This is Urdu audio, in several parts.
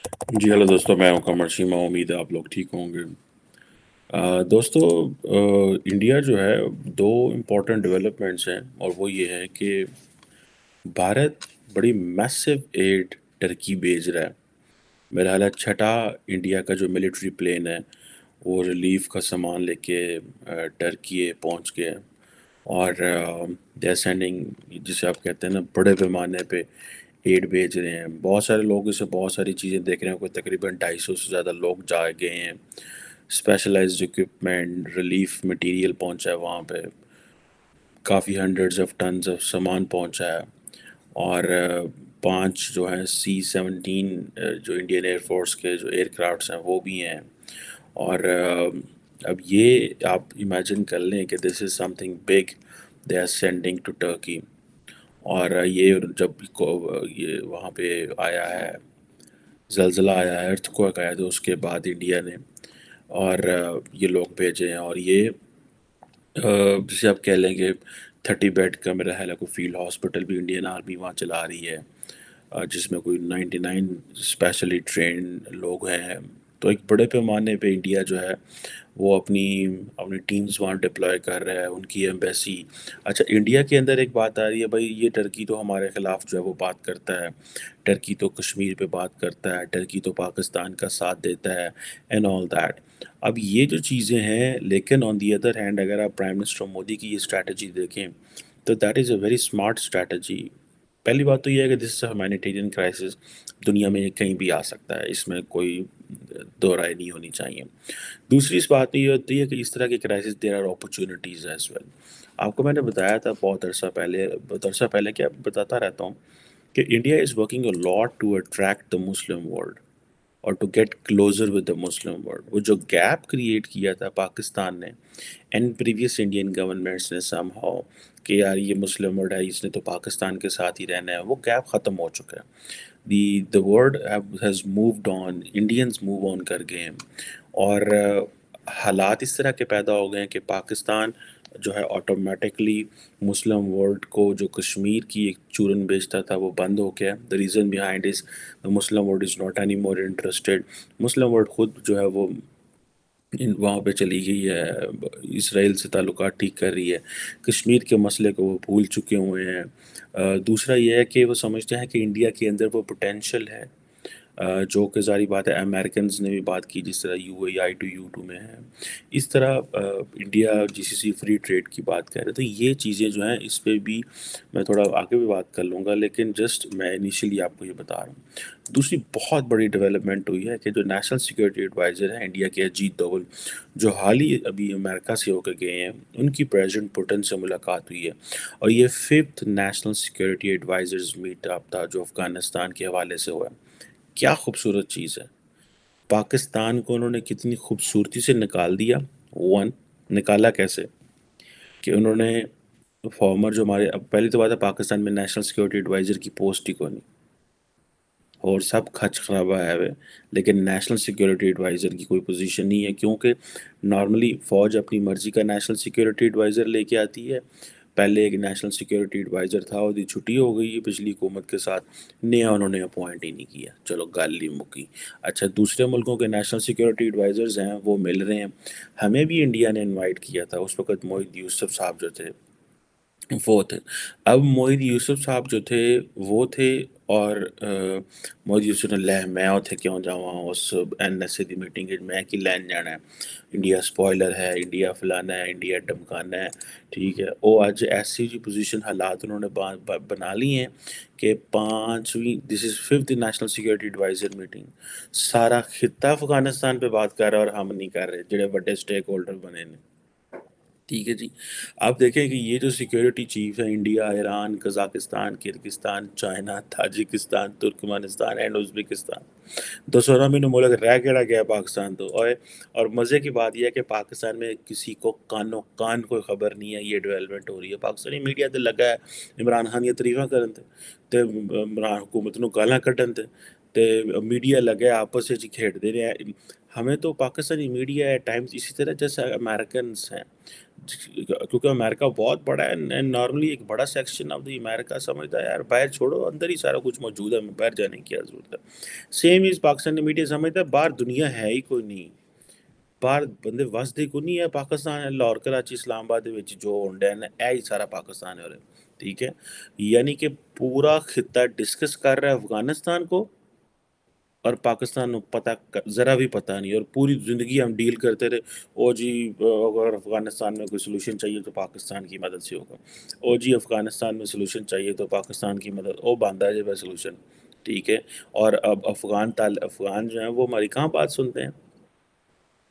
جی ہیلو دوستوں، میں ہوں قمر شیما، امید ہے آپ لوگ ٹھیک ہوں گے۔ دوستو، انڈیا جو ہے دو امپورٹنٹ ڈیولپمنٹس ہیں، اور وہ یہ ہے کہ بھارت بڑی میسو ایڈ ٹرکی بھیج رہا ہے۔ میرا خیال ہے چھٹا انڈیا کا جو ملٹری پلین ہے وہ ریلیف کا سامان لے کے ٹرکی پہنچ گیا ہے، اور دے آر سینڈنگ، جسے آپ کہتے ہیں نا، بڑے پیمانے پہ ایڈ بھیج رہے ہیں۔ بہت سارے لوگ اسے بہت ساری چیزیں دیکھ رہے ہیں، کوئی تقریباً 250 سے زیادہ لوگ جا گئے ہیں۔ اسپیشلائزڈ اکوپمنٹ، ریلیف مٹیریل پہنچا ہے وہاں پہ، کافی ہنڈریڈز آف ٹنز آف سامان پہنچا ہے، اور 5 جو ہیں C-17 جو انڈین ایئر فورس کے جو ایئر کرافٹس ہیں وہ بھی ہیں۔ اور اب یہ آپ امیجن کر لیں کہ this is something big they are sending to Turkey. اور یہ جب یہ وہاں پہ آیا ہے، زلزلہ آیا ہے، ارتھ کوئک آیا، تو اس کے بعد انڈیا نے اور یہ لوگ بھیجے ہیں۔ اور یہ جسے آپ کہہ لیں کہ 30 بیڈ کا میرا خیال ہے کوئی فیلڈ ہاسپٹل بھی انڈین آرمی وہاں چلا رہی ہے، جس میں کوئی 99 اسپیشلی ٹرینڈ لوگ ہیں۔ تو ایک بڑے پیمانے پہ انڈیا جو ہے وہ اپنی ٹیمز وہاں ڈپلوائے کر رہا ہے، ان کی ایمبیسی۔ اچھا، انڈیا کے اندر ایک بات آ رہی ہے، بھائی یہ ٹرکی تو ہمارے خلاف جو ہے وہ بات کرتا ہے، ٹرکی تو کشمیر پہ بات کرتا ہے، ٹرکی تو پاکستان کا ساتھ دیتا ہے، اینڈ آل دیٹ۔ اب یہ جو چیزیں ہیں، لیکن آن دی ادر ہینڈ اگر آپ پرائم منسٹر مودی کی یہ اسٹریٹجی دیکھیں تو that is a very smart strategy. پہلی بات تو یہ ہے کہ this is a humanitarian crisis, دنیا میں یہ کہیں بھی آ سکتا ہے، اس میں کوئی دو رائے نہیں ہونی چاہیے۔ دوسری اس بات میں یہ ہوتی ہے کہ اس طرح کے crisis there are opportunities as well. آپ کو میں نے بتایا تھا بہت عرصہ پہلے کیا بتاتا رہتا ہوں کہ India is working a lot to attract the Muslim world اور to get closer with the Muslim world. وہ جو گیپ کریٹ کیا تھا پاکستان نے اینڈ پریویس انڈین گورنمنٹس نے سم ہاؤ کہ یار یہ مسلم ورلڈ ہے، اس نے تو پاکستان کے ساتھ ہی رہنا ہے، وہ گیپ ختم ہو چکا ہے۔ دی world has moved on, Indians move on کر گئے ہیں، اور حالات اس طرح کے پیدا ہو گئے ہیں کہ پاکستان جو ہے آٹومیٹکلی مسلم ورلڈ کو جو کشمیر کی ایک چورن بیچتا تھا وہ بند ہو گیا۔ The reason behind is Muslim world is not any more interested. Muslim world خود جو ہے وہ وہاں پہ چلی گئی ہے، اسرائیل سے تعلقات ٹھیک کر رہی ہے، کشمیر کے مسئلے کو وہ بھول چکے ہوئے ہیں۔ دوسرا یہ ہے کہ وہ سمجھتے ہیں کہ انڈیا کے اندر وہ پوٹینشل ہے، جو کہ ظاہری بات ہے امریکنز نے بھی بات کی، جس طرح UAE میں ہے، اس طرح انڈیا GCC فری ٹریڈ کی بات کر رہے۔ تو یہ چیزیں جو ہیں اس پہ بھی میں تھوڑا آگے بھی بات کر لوں گا، لیکن جسٹ میں انیشلی آپ کو یہ بتا رہا ہوں۔ دوسری بہت بڑی ڈیولپمنٹ ہوئی ہے کہ جو نیشنل سیکورٹی ایڈوائزر ہیں انڈیا کے، اجیت دوول، جو حال ہی ابھی امریکہ سے ہو کے گئے ہیں، ان کی پریزیڈنٹ پوٹن سے ملاقات ہوئی ہے، اور یہ 5th national security advisers meat اپ تھا جو افغانستان کے حوالے سے ہوا ہے۔ کیا خوبصورت چیز ہے، پاکستان کو انہوں نے کتنی خوبصورتی سے نکال دیا۔ نکالا کیسے؟ کہ انہوں نے فارمر جو ہمارے، اب پہلی تو بات ہے پاکستان میں نیشنل سیکورٹی ایڈوائزر کی پوسٹ ہی کوئی نہیں، اور سب کھچ خرابہ ہے وہ، لیکن نیشنل سیکورٹی ایڈوائزر کی کوئی پوزیشن نہیں ہے، کیونکہ نارملی فوج اپنی مرضی کا نیشنل سیکورٹی ایڈوائزر لے کے آتی ہے۔ پہلے ایک نیشنل سیکورٹی ایڈوائزر تھا، وہ چھٹی ہو گئی ہے پچھلی حکومت کے ساتھ، نیا انہوں نے اپوائنٹ ہی نہیں کیا، چلو گال ہی مکی۔ اچھا، دوسرے ملکوں کے نیشنل سیکورٹی ایڈوائزرز ہیں وہ مل رہے ہیں، ہمیں بھی انڈیا نے انوائٹ کیا تھا، اس وقت موحد یوسف صاحب جو تھے وہ تھے۔ اب موحد یوسف صاحب جو تھے وہ تھے، اور موحد یوسف نے لہ میں اتھے کیوں جاواں اس NSA دی میٹنگ میں کی لین جانا ہے، انڈیا سپوائلر ہے، انڈیا فلانا ہے، انڈیا ڈمکانا ہے، ٹھیک ہے۔ وہ آج ایسی جی پوزیشن حالات انہوں نے بنا لی ہیں کہ 5ویں، this is 5th national security adviser meeting, سارا خطہ افغانستان پہ بات کر رہا ہے اور ہم نہیں کر رہے، جڑے بڑے اسٹیک ہولڈر بنے نے، ٹھیک ہے جی۔ آپ دیکھیں کہ یہ جو سیکیورٹی چیف ہے India, Iran, Kazakhstan, Kyrgyzstan, China, Tajikistan, Turkmenistan and Uzbekistan, 219 ملک رہ کیڑا گیا پاکستان تو اور مزے کی بات یہ ہے کہ پاکستان میں کسی کو کان کوئی خبر نہیں ہے یہ ڈیولپمنٹ ہو رہی ہے۔ پاکستانی میڈیا تے لگا ہے عمران خان یہ تعریفاں کرن تے عمران حکومت نو گالاں کڈن تے تے میڈیا لگے آپس وچ کھیڈدے نے. ہمیں تو پاکستانی میڈیا ایٹ ٹائمز اسی طرح جیسے امریکنس ہیں، کیونکہ امریکہ بہت بڑا ہے، اینڈ نارملی ایک بڑا سیکشن آف دی امریکہ سمجھتا ہے یار باہر چھوڑو، اندر ہی سارا کچھ موجود ہے، ہمیں باہر جانے کی کیا ضرورت ہے. سیم از پاکستانی میڈیا سمجھتا ہے باہر دنیا ہے ہی کوئی نہیں، باہر بندے وسدے کو نہیں ہے. پاکستان ہے لاہور کراچی اسلام آباد دے وچ جو ہونڈا ہے اے ہی سارا پاکستان ہے. ٹھیک ہے، یعنی کہ پورا خطہ ڈسکس کر رہا ہے افغانستان کو، اور پاکستان کو پتہ ذرا بھی پتہ نہیں، اور پوری زندگی ہم ڈیل کرتے رہے. او جی اگر افغانستان میں کوئی سلوشن چاہیے تو پاکستان کی مدد سے ہوگا، او جی افغانستان میں سلوشن چاہیے تو پاکستان کی مدد، او باندھا جائے سلوشن. ٹھیک ہے، اور اب افغان جو ہیں وہ ہماری کہاں بات سنتے ہیں؟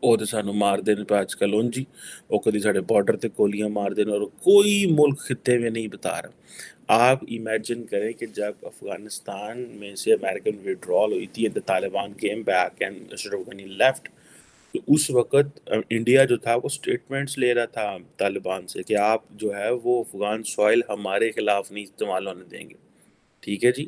وہ تو سانو مار دین پہ آج کل جی، وہ کدی ساڈے بارڈر تے گولیاں مار دین، اور کوئی ملک خطے میں نہیں بتا رہا. آپ امیجن کریں کہ جب افغانستان میں سے امریکن وڈرال ہوئی تھی، the Taliban came back and Ashraf Ghani left، تو اس وقت انڈیا جو تھا وہ سٹیٹمنٹس لے رہا تھا طالبان سے کہ آپ جو ہے وہ افغان سوائل ہمارے خلاف نہیں استعمال ہونے دیں گے. ٹھیک ہے جی،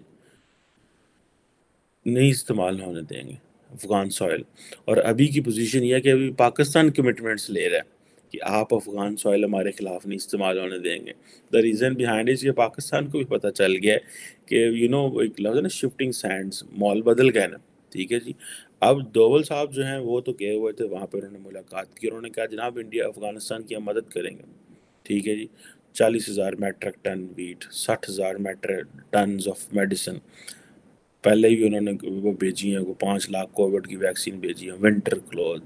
نہیں استعمال ہونے دیں گے افغان سوائل. اور ابھی کی پوزیشن یہ ہے کہ ابھی پاکستان کمٹمنٹس لے رہا ہے کہ آپ افغان سوائل ہمارے خلاف نہیں استعمال ہونے دیں گے. دا ریزن بیہائنڈ اس یہ پاکستان کو بھی پتہ چل گیا ہے کہ ایک لفظ ہے نا شفٹنگ سینڈز، مال بدل گئے نا. ٹھیک ہے جی، اب دوول صاحب جو ہیں وہ تو گئے ہوئے تھے وہاں پہ، انہوں نے ملاقات کی، انہوں نے کہا جناب انڈیا افغانستان کی ہم مدد کریں گے. ٹھیک ہے جی، 40,000 metric ton weight, 60,000 metric tons of medicine پہلے ہی انہوں نے وہ بھیجی ہیں، وہ 5 لاکھ کووڈ کی ویکسین بھیجی ہیں، ونٹر کلوتھ،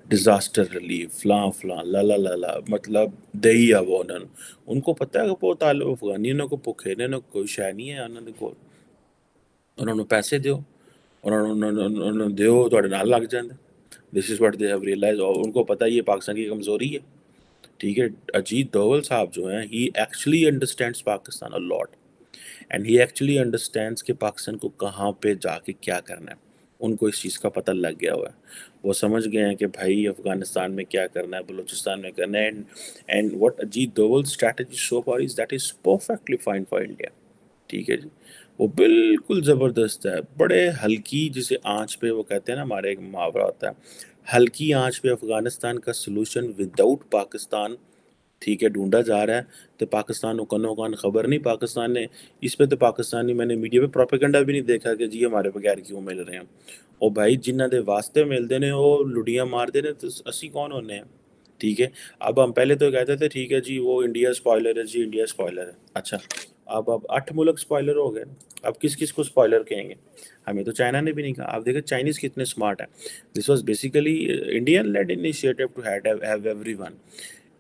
ڈیزاسٹر ریلیف، فلاں فلاں لا لا لا لا، مطلب دئی ہے وہ انہوں نے. ان کو پتہ ہے کہ وہ طالب افغانی انہوں کو بھوکے نے انہوں کوئی شے نہیں ہے انہوں نے کو، انہوں نے پیسے دیو، انہوں نے دیو تھوڑے نال لگ جاندے. This is what they have realise, اور ان کو پتہ ہے یہ پاکستان کی کمزوری ہے. ٹھیک ہے، اجیت دوول صاحب جو ہیں he actually understands Pakistan a lot, and he actually understands کہ پاکستان کو کہاں پہ جا کے کیا کرنا ہے. ان کو اس چیز کا پتہ لگ گیا ہوا ہے، وہ سمجھ گئے ہیں کہ بھائی افغانستان میں کیا کرنا ہے، بلوچستان میں کرنا ہے. And what Ajit Doval strategy so far is that is perfectly fine for India. ٹھیک ہے جی، وہ بالکل زبردست ہے، بڑے ہلکی جسے آنچ پہ، وہ کہتے ہیں نا ہمارے ایک محاورہ ہوتا ہے ہلکی آنچ پہ افغانستان کا سلوشن وداؤٹ پاکستان، ٹھیک ہے، ڈھونڈا جا رہا ہے. تو پاکستان کو کان خبر نہیں، پاکستان نے اس پہ تو پاکستانی میں نے میڈیا پہ پروپیگنڈا بھی نہیں دیکھا کہ جی ہمارے بغیر کیوں مل رہے ہیں. او بھائی جنہ دے واسطے ملتے نے وہ لڑیاں مار دے نے، تو اسی کون ہونے ہیں؟ ٹھیک ہے، اب ہم پہلے تو کہتے تھے ٹھیک ہے جی وہ انڈیا سپوائلر ہے، جی انڈیا سپوائلر ہے. اچھا، اب 8 ملک سپوائلر ہو گئے، اب کس کس کو سپوائلر کہیں گے؟ ہمیں تو چائنا نے بھی نہیں کہا. آپ دیکھیں چائنیز کتنے سمارٹ ہیں. This was basically Indian led initiative to have everyone,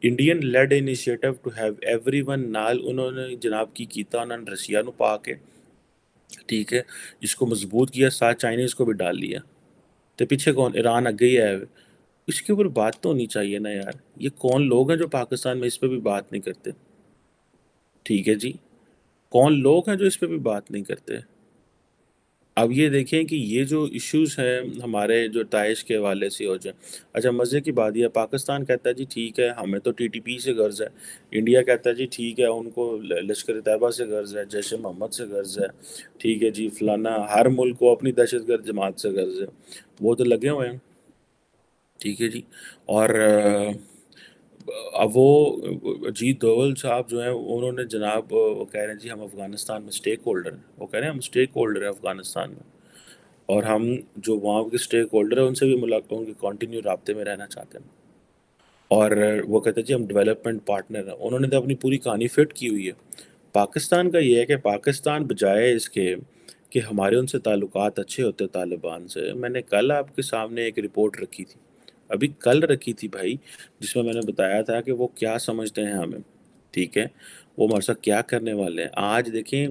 Indian led initiative to have everyone. نال انہوں نے جناب کی کیتا، انہوں نے رشیا نو پا کے، ٹھیک ہے، اس کو مضبوط کیا، ساتھ چائنیز کو بھی ڈال لیا. تو پیچھے کون؟ ایران اگے ہی ہے. اس کے اوپر بات تو ہونی چاہیے نا یار. یہ کون لوگ ہیں جو پاکستان میں اس پہ بھی بات نہیں کرتے؟ ٹھیک ہے جی، کون لوگ ہیں جو اس پہ بھی بات نہیں کرتے؟ اب یہ دیکھیں کہ یہ جو ایشوز ہیں ہمارے جو داعش کے حوالے سے ہو جائیں. اچھا مزے کی بات یہ، پاکستان کہتا ہے جی ٹھیک ہے ہمیں تو ٹی ٹی پی سے غرض ہے، انڈیا کہتا ہے جی ٹھیک ہے ان کو لشکر طیبہ سے غرض ہے، جیش محمد سے غرض ہے. ٹھیک ہے جی، فلانا ہر ملک کو اپنی دہشت گرد جماعت سے غرض ہے. وہ تو لگے ہوئے ہیں. ٹھیک ہے جی، اور اب وہ اجیت دوول صاحب جو ہیں انہوں نے جناب وہ کہہ رہے ہیں جی ہم افغانستان میں سٹیک ہولڈر ہیں. وہ کہہ رہے ہیں ہم سٹیک ہولڈر ہیں افغانستان میں، اور ہم جو وہاں کے سٹیک ہولڈر ہیں ان سے بھی ملاقات ان کے کنٹینیو رابطے میں رہنا چاہتے ہیں. اور وہ کہتے ہیں جی ہم ڈیولپمنٹ پارٹنر ہیں. انہوں نے تو اپنی پوری کہانی فٹ کی ہوئی ہے. پاکستان کا یہ ہے کہ پاکستان بجائے اس کے کہ ہمارے ان سے تعلقات اچھے ہوتے طالبان سے، میں نے کل آپ کے سامنے ایک رپورٹ رکھی تھی، ابھی کل رکھی تھی بھائی، جس میں نے بتایا تھا کہ وہ کیا سمجھتے ہیں ہمیں. ٹھیک ہے، وہ ہمارے ساتھ کیا کرنے والے ہیں. آج دیکھیں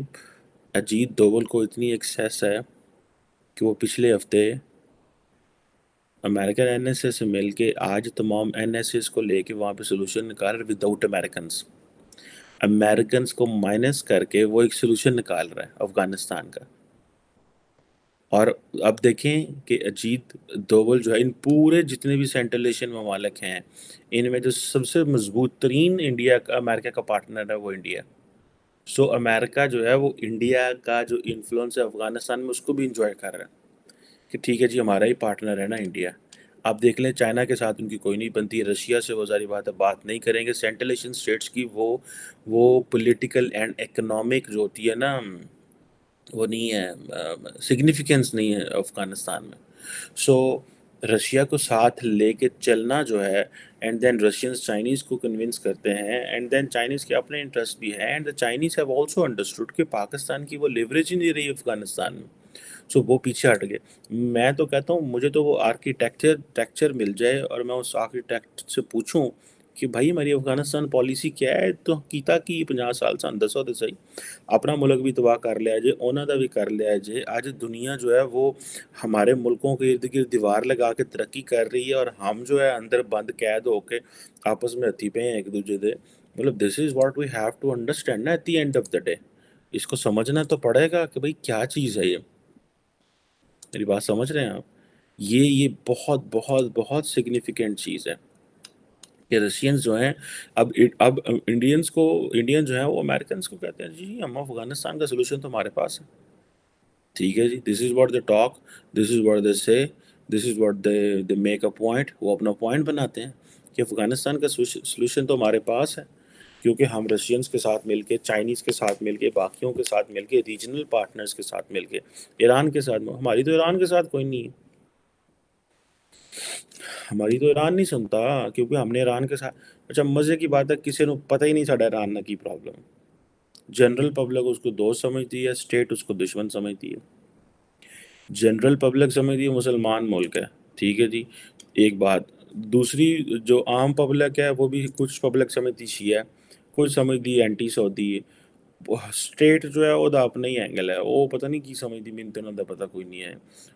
اجیت دوول کو اتنی ایکسیس ہے کہ وہ پچھلے ہفتے امریکن این ایس اے سے مل کے آج تمام این ایس ایز کو لے کے وہاں پہ سلوشن نکال رہے وداؤٹ امریکنس کو مائنس کر کے وہ ایک سلوشن نکال رہا ہے افغانستان کا. اور اب دیکھیں کہ اجیت دوول جو ہے ان پورے جتنے بھی سینٹرل ایشین ممالک ہیں ان میں جو سب سے مضبوط ترین انڈیا کا امریکہ کا پارٹنر ہے وہ انڈیا. سو امریکہ جو ہے وہ انڈیا کا جو انفلوئنس ہے افغانستان میں اس کو بھی انجوائے کر رہا ہے. کہ ٹھیک ہے جی ہمارا ہی پارٹنر ہے نا انڈیا. آپ دیکھ لیں چائنا کے ساتھ ان کی کوئی نہیں بنتی، رشیا سے وہ ظاہری بات ہے بات نہیں کریں گے. سینٹرل ایشین اسٹیٹس کی وہ پولیٹیکل اینڈ اکنامک جو ہوتی ہے نا وہ نہیں ہے، سگنیفیکنس نہیں ہے افغانستان میں. سو رشیا کو ساتھ لے کے چلنا جو ہے، اینڈ دین رشینز چائنیز کو کنونس کرتے ہیں، اینڈ دین چائنیز کے اپنے انٹرسٹ بھی ہیں، and the Chinese have also understood کہ پاکستان کی وہ لیوریج ہی نہیں رہی افغانستان میں. سو وہ پیچھے ہٹ گئے. میں تو کہتا ہوں مجھے تو وہ ٹیکچر مل جائے اور میں اس آرکیٹیکٹ سے پوچھوں کہ بھائی ہماری افغانستان پالیسی کیا ہے، تو کیتا کی 50 سال سن دسو تو صحیح. اپنا ملک بھی تباہ کر لیا جے، انہوں دا بھی کر لیا جے. آج دنیا جو ہے وہ ہمارے ملکوں کے ارد گرد دیوار لگا کے ترقی کر رہی ہے، اور ہم جو ہے اندر بند قید ہو کے آپس میں ہتھی پہ ہیں ایک دوسرے دے. مطلب this is what we have to understand نا at the end of the day. اس کو سمجھنا تو پڑے گا کہ بھائی کیا چیز ہے یہ. میری بات سمجھ رہے ہیں آپ؟ یہ بہت بہت بہت سگنیفیکنٹ چیز ہے کہ رشینز جو ہیں اب انڈین جو ہیں وہ امریکنس کو کہتے ہیں جی ہم افغانستان کا سولوشن تو ہمارے پاس ہے. ٹھیک ہے جی، this is what they talk, this is what they say, this is what they make a point. وہ اپنا پوائنٹ بناتے ہیں کہ افغانستان کا سولوشن تو ہمارے پاس ہے، کیونکہ ہم رشینز کے ساتھ مل کے، چائنیز کے ساتھ مل کے، باقیوں کے ساتھ مل کے، ریجنل پارٹنرز کے ساتھ مل کے، ایران کے ساتھ. ہماری تو ایران کے ساتھ کوئی نہیں ہے، ہماری تو ایران نہیں سنتا، کیونکہ ہم نے ایران کے ساتھ. اچھا مزے کی بات ہے کسی کو پتہ ہی نہیں ساڈا ایران نہ کی پرابلم ہے. جنرل پبلک اس کو دوست سمجھتی ہے، اسٹیٹ اس کو دشمن سمجھتی ہے. جنرل پبلک سمجھتی ہے مسلمان ملک ہے. ٹھیک ہے جی، ایک بات. دوسری جو عام پبلک ہے وہ بھی کچھ پبلک سمجھتی شیعہ ہے، کچھ سمجھتی اینٹی سعودی ہے. اسٹیٹ جو ہے وہ اپنا ہی اینگل ہے، وہ پتہ نہیں کی سمجھتی، میں تو نہ پتہ کوئی نہیں ہے.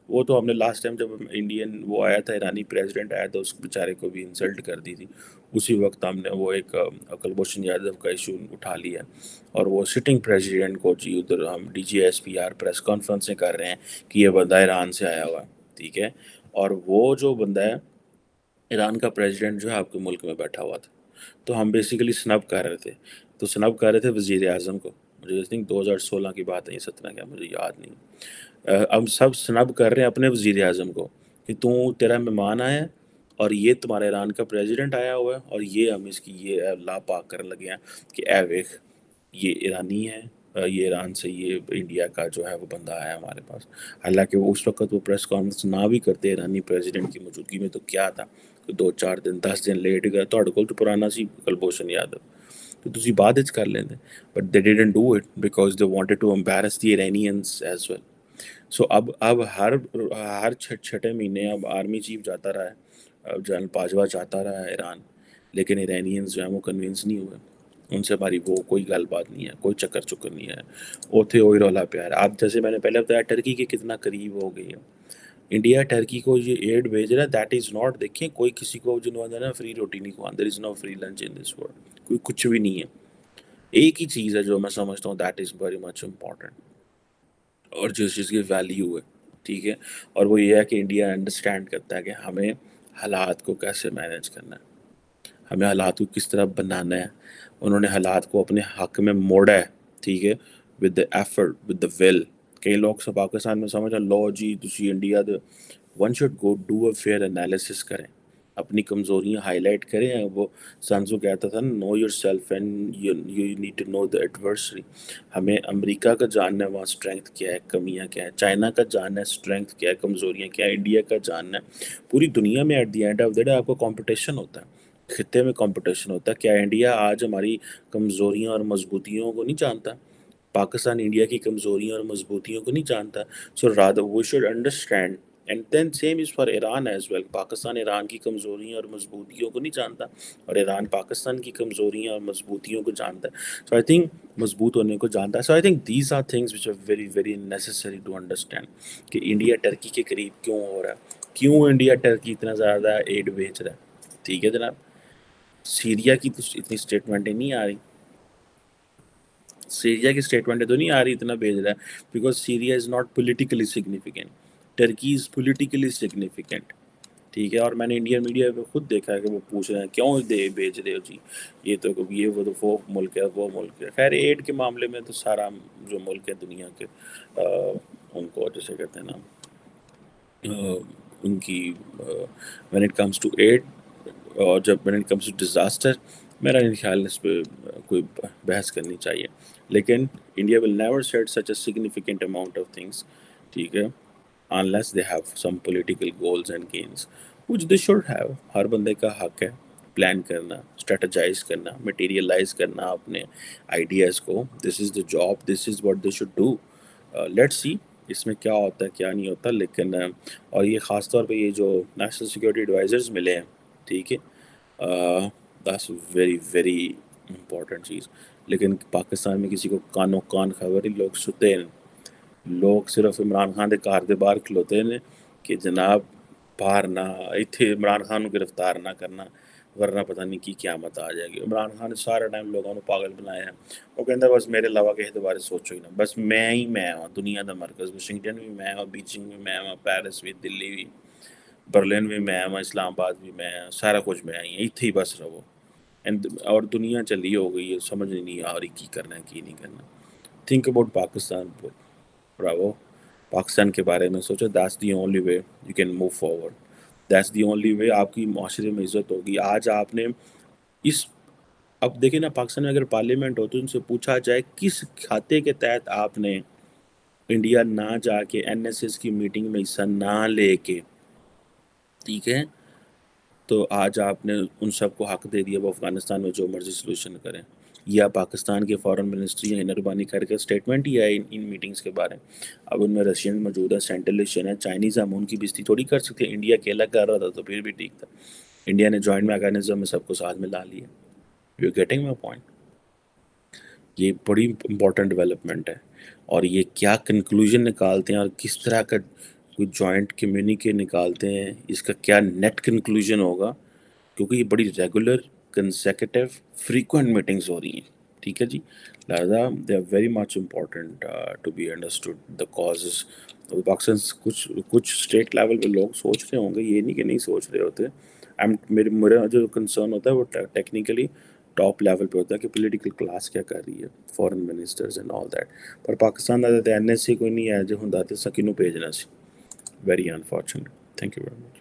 وہ تو ہم نے لاسٹ ٹائم جب انڈین وہ آیا تھا، ایرانی پریزیڈنٹ آیا تھا، اس بیچارے کو بھی انسلٹ کر دی تھی. اسی وقت ہم نے وہ ایک کلبھوشن یادو کا ایشو اٹھا لیا، اور وہ سٹنگ پریزیڈنٹ کو جی ادھر ہم D G S P R press کانفرنسیں کر رہے ہیں کہ یہ بندہ ایران سے آیا ہوا ہے. ٹھیک ہے، اور وہ جو بندہ ہے ایران کا پریزیڈنٹ جو ہے آپ کے ملک میں بیٹھا ہوا تھا. تو ہم بیسیکلی سنب کر رہے تھے، تو سنب کر رہے تھے وزیر اعظم کو. مجھے آئی تھنک 2016 کی بات ہے، 17 کیا مجھے یاد نہیں. ہم سب سنب کر رہے ہیں اپنے وزیر اعظم کو کہ تیرا مہمان آیا ہے، اور یہ تمہارے ایران کا پریزیڈنٹ آیا ہوا ہے، اور یہ ہم اس کی یہ اللہ پاک کرنے لگے ہیں کہ اے ویخ یہ ایرانی ہے، یہ ایران سے یہ انڈیا کا جو ہے وہ بندہ آیا ہمارے پاس. حالانکہ وہ اس وقت وہ پریس کانفرنس نہ بھی کرتے ایرانی پریزیڈنٹ کی موجودگی میں، تو کیا تھا کہ 2 4 دن 10 دن لیٹ گئے. تھوڑے کول تو پرانا سی کلبھوشن یادو، تو تسی بعد وچ کر لیندے. But they didn't do it because they wanted to embarrass the Iranians as well. So اب ہر چھٹے مہینے اب آرمی چیف جاتا رہا ہے، جنرل باجوہ جاتا رہا ہے ایران، لیکن ایرانینز جو ہیں وہ کنونس نہیں ہوئے. ان سے ہماری وہ کوئی گل بات نہیں ہے، کوئی چکر چکر نہیں ہے. اوتھے وہی رولا پیار. آپ جیسے میں نے پہلے بتایا ٹرکی کے کتنا قریب ہو گئی ہے. انڈیا ٹرکی کو یہ ایڈ بھیج رہا ہے، دیٹ از ناٹ. دیکھیں کوئی کسی کو جنہوں نے نا فری روٹی نہیں کھوان، there is no free lunch in this world. کوئی کچھ بھی نہیں ہے. ایک ہی چیز ہے جو میں سمجھتا ہوں that is very much important, اور جس چیز کی ویلیو ہے. ٹھیک ہے، اور وہ یہ ہے کہ انڈیا انڈرسٹینڈ کرتا ہے کہ ہمیں حالات کو کیسے مینیج کرنا ہے، ہمیں حالات کو کس طرح بنانا ہے. انہوں نے حالات کو اپنے حق میں موڑا ہے. ٹھیک ہے، with the effort, with the will. کئی لوگ سے پاکستان میں سمجھ لو جی تسی انڈیا دے. One should go do a fair analysis کریں، اپنی کمزوریاں ہائی لائٹ کریں. وہ سانزو کہتا تھا know yourself and you need to know the adversary. ہمیں امریکہ کا جاننا ہے وہاں اسٹرینگتھ کیا ہے، کمیاں کیا ہے. چائنا کا جاننا ہے اسٹرینگتھ کیا ہے، کمزوریاں کیا ہے. انڈیا کا جاننا ہے. پوری دنیا میں at the end of the day آپ کو کمپٹیشن ہوتا ہے، خطے میں کمپٹیشن ہوتا ہے. کیا انڈیا آج ہماری کمزوریاں اور مضبوطیوں کو نہیں جانتا؟ پاکستان انڈیا کی کمزوریوں اور مضبوطیوں کو نہیں جانتا. So rather we should understand, and then same is for Iran as well. Pakistan Iran کی کمزوریوں اور مضبوطیوں کو نہیں جانتا، اور ایران پاکستان کی کمزوریوں اور مضبوطیوں کو جانتا ہے. سو آئی تھنک مضبوط ہونے کو جانتا ہے. So I think these are things which are very very necessary to understand کہ انڈیا ٹرکی کے قریب کیوں ہو رہا ہے، کیوں انڈیا ٹرکی اتنا زیادہ ایڈ بھیج رہا ہے. ٹھیک ہے جناب. سیریا کی تو اتنی اسٹیٹمنٹیں نہیں آ رہی، سیریا کی اسٹیٹمنٹیں تو نہیں آ رہی اتنا بھیج رہا ہے، because Syria is not politically significant, Turkey is politically significant. ٹھیک ہے، اور میں نے انڈین میڈیا پہ خود دیکھا ہے کہ وہ پوچھ رہے ہیں کیوں بھیج رہے ہو جی، یہ تو وہ ملک ہے، وہ ملک ہے. خیر ایڈ کے معاملے میں تو سارا جو ملک ہے دنیا کے ان کو جیسے کہتے ہیں نا ان کی when it comes to aid, اور جب when it comes to disaster, میرا نہیں خیال اس پہ کوئی بحث کرنی چاہیے. لیکن India will never set such a significant amount of things, ٹھیک ہے، unless they have some political goals and gains, which they should have. ہر بندے کا حق ہے پلان کرنا، اسٹریٹجائز کرنا، مٹیریلائز کرنا اپنے آئیڈیاز کو. This is the job, this is what they should do. Let see اس میں کیا ہوتا ہے کیا نہیں ہوتا. لیکن اور یہ خاص طور پہ یہ جو نیشنل سیکورٹی ایڈوائزرز ملے ہیں، ٹھیک ہے، دیٹس ویری ویری امپورٹنٹ چیز. لیکن پاکستان میں کسی کو کانوں کان خبر ہی، لوگ ستے ہیں، لوگ صرف عمران خان کے گھر کے باہر کھلوتے ہیں کہ جناب باہر نہ اتنے عمران خان کو گرفتار نہ کرنا ورنہ پتہ نہیں کی قیامت آ جائے گی. عمران خان نے سارا ٹائم لوگوں کو پاگل بنایا ہے. وہ کہتا ہے بس میرے علاوہ کسی دوبارے سوچو ہی نا، بس میں ہی میں ہوں دنیا کا مرکز. واشنگٹن بھی میں ہوں، بیجنگ بھی میں ہوں، پیرس بھی، دلی بھی، برلن بھی میں ہوں، اسلام آباد بھی میں ہوں، سارا کچھ میں ہی، اتنے ہی بس رہو. اور دنیا چلی ہو گئی ہے، سمجھ نہیں آ رہی کی کرنا ہے کی نہیں کرنا. Think about Pakistan, Bravo. Pakistan کے بارے میں سوچو. That's the only way you can move forward. That's the only way آپ کی معاشرے میں عزت ہوگی. آج آپ نے اس، اب دیکھیں نا، پاکستان میں اگر پارلیمنٹ ہو تو ان سے پوچھا جائے کس کھاتے کے تحت آپ نے انڈیا نہ جا کے این ایس ایس کی میٹنگ میں حصہ نہ لے کے، ٹھیک ہے، تو آج آپ نے ان سب کو حق دے دیا وہ افغانستان میں جو مرضی سلوشن کریں. یا پاکستان کے فارن منسٹری ہیں نربانی کر کے اسٹیٹمنٹ ہی آئی ان میٹنگز کے بارے میں. اب ان میں رشین موجود ہے، سینٹرل ایشین ہے، چائنیز، ہم ان کی بےزتی تھوڑی کر سکتے. انڈیا اکیلا کر رہا تھا تو پھر بھی ٹھیک تھا. انڈیا نے جوائنٹ میکانزم میں سب کو ساتھ میں لا لیا. You getting my point? یہ بڑی امپورٹنٹ ڈیولپمنٹ ہے. اور یہ کیا کنکلوژن نکالتے ہیں اور کس طرح کا کوئی جوائنٹ کمیونیکے نکالتے ہیں، اس کا کیا نیٹ کنکلوژن ہوگا، کیونکہ یہ بڑی ریگولر کنسیکٹیو فریکوینٹ میٹنگز ہو رہی ہیں. ٹھیک ہے جی، لہٰذا they are very much important to be understood the causes. Pakistan کچھ اسٹیٹ لیول پہ لوگ سوچ رہے ہوں گے، یہ نہیں کہ نہیں سوچ رہے ہوتے. میرا جو کنسرن ہوتا ہے وہ ٹیکنیکلی ٹاپ لیول پہ ہوتا ہے کہ پولیٹیکل کلاس کیا کر رہی ہے، foreign ministers and all that. پر پاکستان دا این ایس سی کوئی نہیں ہے جو ہوں تو سکینوں بھیجنا سی. Very unfortunate. Thank you very much.